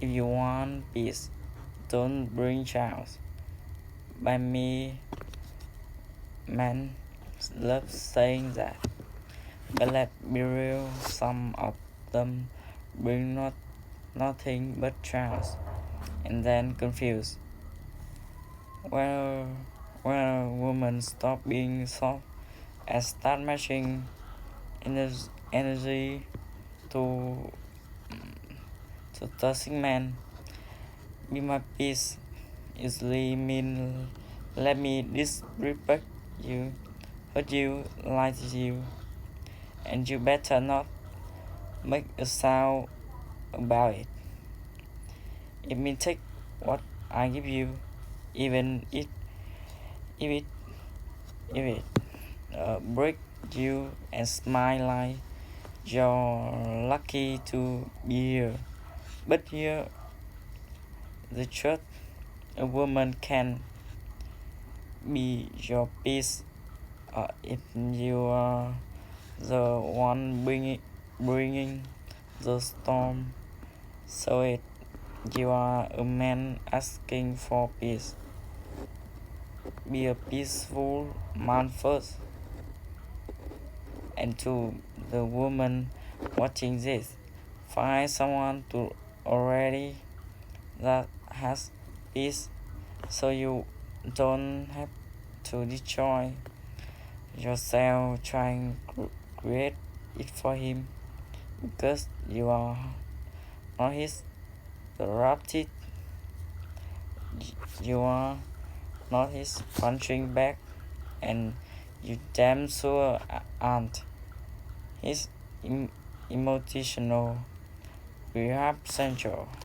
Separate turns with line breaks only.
If you want peace, don't bring chaos. By me, men love saying that. But let's be real, some of them bring nothing but chaos and then confuse. When, when a woman stop being soft and start matching energy to to toxic men, be my peace usually mean let me disrespect you, hurt you, lie to you, and you better not make a sound about it. It means take what I give you, even if it if it break you, and smile like you're lucky to be here. But here the truth, a woman can be your peace if you are the one bringing the storm. So it you are a man asking for peace. Be a peaceful man first. And to the woman watching this, find someone to already that has peace so you don't have to destroy yourself trying to create it for him because you are not his corrupted. You are not his punching bag, and you damn sure aren't his emotional rehab center.